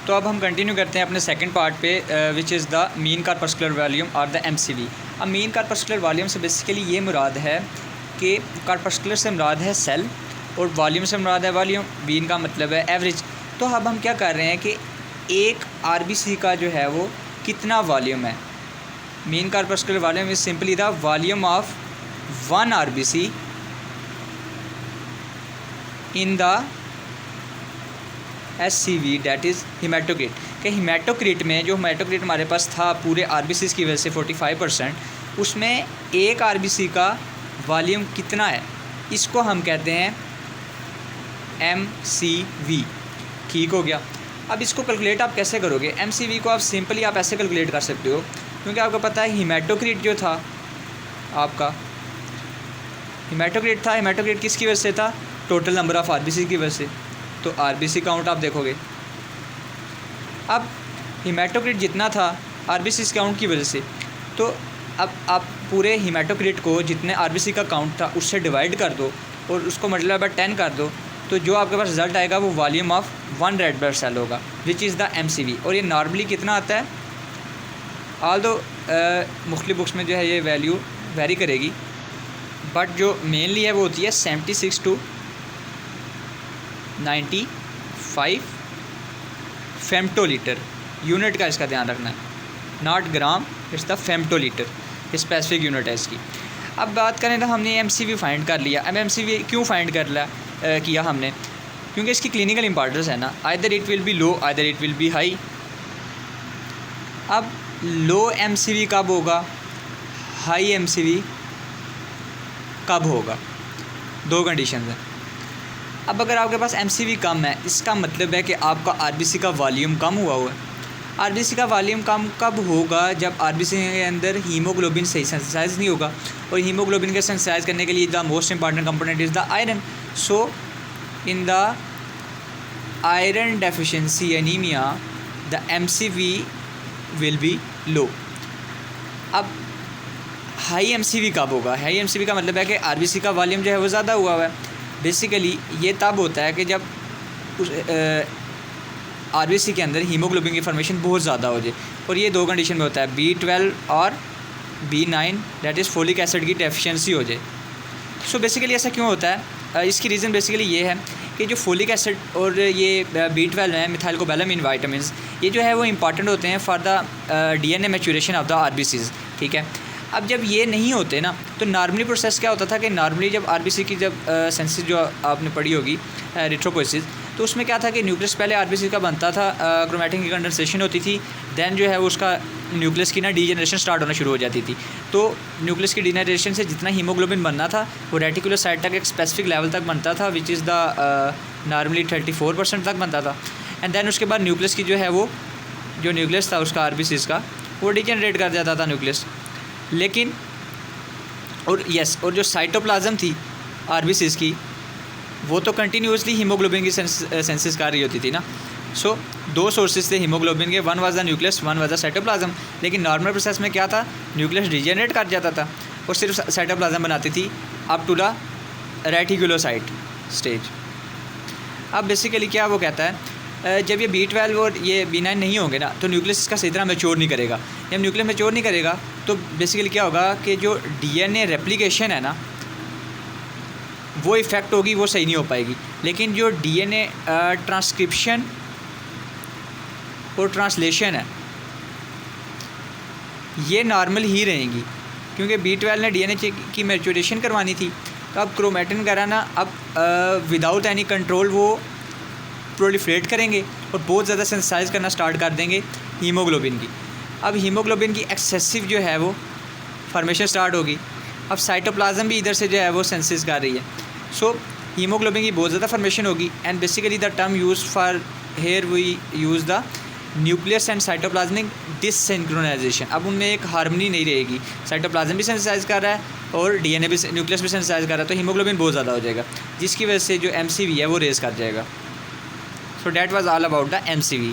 तो अब हम कंटिन्यू करते हैं अपने सेकंड पार्ट पे, which is the mean corpuscular volume और द एमसीवी। अब मीन कॉर्पस्कुलर वॉल्यूम से बेसिकली ये मुराद है कि कॉर्पस्कुलर से मुराद है सेल और वॉल्यूम से मुराद है वॉल्यूम। मीन का मतलब है एवरेज। तो अब हम क्या कर रहे हैं कि एक आरबीसी का जो है वो कितना वॉल्यूम है। Mean corpuscular volume is simply the volume of one RBC in the SCV that is haematocrit. कि हीमेटोक्रिट में जो हीमेटोक्रिट हमारे पास था पूरे आरबीसी की वजह से 45%, उसमें एक आरबीसी का वॉल्यूम कितना है, इसको हम कहते हैं MCV। ठीक हो गया। अब इसको कैलकुलेट आप कैसे करोगे? MCV को आप सिंपली आप ऐसे कैलकुलेट कर सकते हो, क्योंकि आपको पता है हीमेटोक्रिट जो था आपका, हीमेटोक्रिट था। हीमेटोक्रिट किसकी वजह से था? टोटल नंबर ऑफ़ आरबीसी की वजह से। तो आरबीसी काउंट आप देखोगे, अब हीमेटोक्रिट जितना था आरबीसी काउंट की वजह से, तो अब आप पूरे हीमेटोक्रिट को जितने आरबीसी का काउंट था उससे डिवाइड कर दो और उसको मल्टीप्लाई बाय 10 कर दो, तो जो आपके पास रिज़ल्ट आएगा वो volume of one red blood cell होगा, विच इज़ द MCV। और ये नॉर्मली कितना आता है? ऑल दो मुख्तलिफ बुक्स में जो है ये वैल्यू वेरी करेगी, बट जो मेनली है वो होती है 76 to 95 फेमटोलीटर। यूनिट का इसका ध्यान रखना है, not gram, it's the femtolitre, specific unit है इसकी। अब बात करें तो हमने MCV फाइंड कर लिया। अब MCV क्यों फाइंड किया हमने? क्योंकि इसकी क्लिनिकल इंपॉर्टेंस है ना, either it will be low either it will be high. अब लो MCV कब होगा, हाई MCV कब होगा? दो कंडीशन है। अब अगर आपके पास MCV कम है, इसका मतलब है कि आपका आरबीसी का वॉल्यूम कम हुआ है। आरबीसी का वॉल्यूम कम कब होगा? जब आरबीसी के अंदर हीमोग्लोबिन सही सिंथेसाइज नहीं होगा, और हीमोग्लोबिन के सिंथेसाइज करने के लिए the most important component is the iron. So in the iron deficiency anaemia the MCV will be low. अब हाई MCV कब होगा? हाई MCV का मतलब है कि आरबीसी का वॉल्यूम जो है वो ज़्यादा हुआ है। बेसिकली ये तब होता है कि जब उस आरबीसी के अंदर हीमोग्लोबिन की फॉर्मेशन बहुत ज़्यादा हो जाए, और ये दो कंडीशन में होता है, B12 और B9 that is folic acid की डेफिशिएंसी हो जाए। सो बेसिकली ऐसा क्यों होता है? इसकी रीज़न बेसिकली ये है कि जो फोलिक एसिड और ये B12 है, मिथाइलकोबैलामाइन वाइटामिन, ये जो है वो इंपॉर्टेंट होते हैं for the DNA maturation of the RBCs. ठीक है। अब जब ये नहीं होते ना, तो नॉर्मली प्रोसेस क्या होता था कि नॉर्मली जब आरबीसी की जब सेंसिस जो आपने पढ़ी होगी एरिथ्रोपोइसिस, तो उसमें क्या था कि न्यूक्लियस पहले आरबीसी का बनता था, क्रोमैटिन की कंडेंसेशन होती थी, देन जो है वो उसका न्यूक्लियस की ना डीजनरेशन स्टार्ट होना शुरू हो जाती थी। तो न्यूक्लियस की डीजनरेशन से जितना हीमोग्लोबिन बनना था वो रेटिकुलर साइट तक एक स्पेसिफिक लेवल तक बनता था, विच इज़ द नॉर्मली 34% तक बनता था। एंड देन उसके बाद न्यूक्लियस की जो है वो जो न्यूक्लियस था उसका आरबीसीज़ का, वो डिजनरेट कर जाता था न्यूक्लियस। लेकिन और जो साइटोप्लाज्म थी आरबीसीज़ की, वो तो कंटिन्यूसली हीमोग्लोबिन की सेंसिस कर रही होती थी ना। सो दो सोर्सेज थे हीमोग्लोबिन के, one was the nucleus, one was the cytoplasm. लेकिन नॉर्मल प्रोसेस में क्या था, न्यूक्लियस डिजेनरेट कर जाता था और सिर्फ साइटोप्लाज्म बनाती थी up to the reticulocyte stage. अब बेसिकली क्या वो कहता है, जब ये B12 और ये B9 नहीं होंगे ना, तो न्यूक्लियस इसका सही तरह मैच्योर नहीं करेगा। जब न्यूक्लियस मैच्योर नहीं करेगा तो बेसिकली क्या होगा कि जो DNA रेप्लिकेशन है ना, वो इफ़ेक्ट होगी, वो सही नहीं हो पाएगी। लेकिन जो DNA ट्रांसक्रिप्शन और ट्रांसलेशन है, ये नॉर्मल ही रहेंगी, क्योंकि B12 ने DNA की मैच्योरेशन करवानी थी। तो अब क्रोमैटिन वगैरह ना अब विदाउट एनी कंट्रोल वो प्रोलिफरेट करेंगे और बहुत ज़्यादा सेंसिटाइज करना स्टार्ट कर देंगे हीमोग्लोबिन की। अब हीमोग्लोबिन की एक्सेसिव जो है वो फॉर्मेशन स्टार्ट होगी। अब साइटोप्लाज्म भी इधर से जो है वो सेंसिस कर रही है। सो हीमोग्लोबिन की बहुत ज़्यादा फॉर्मेशन होगी, and basically the term use for here we use the nucleus and cytoplasmic dissynchronisation. अब उनमें एक हार्मनी नहीं रहेगी, साइटोप्लाज्म भी सेंसिटाइज कर रहा है और DNA भी, न्यूक्लियस भी सेंसिटाइज कर रहा है, तो हीमोग्लोबिन बहुत ज़्यादा हो जाएगा, जिसकी वजह से जो MCV है वो रेज़ कर जाएगा। So that was all about the MCV.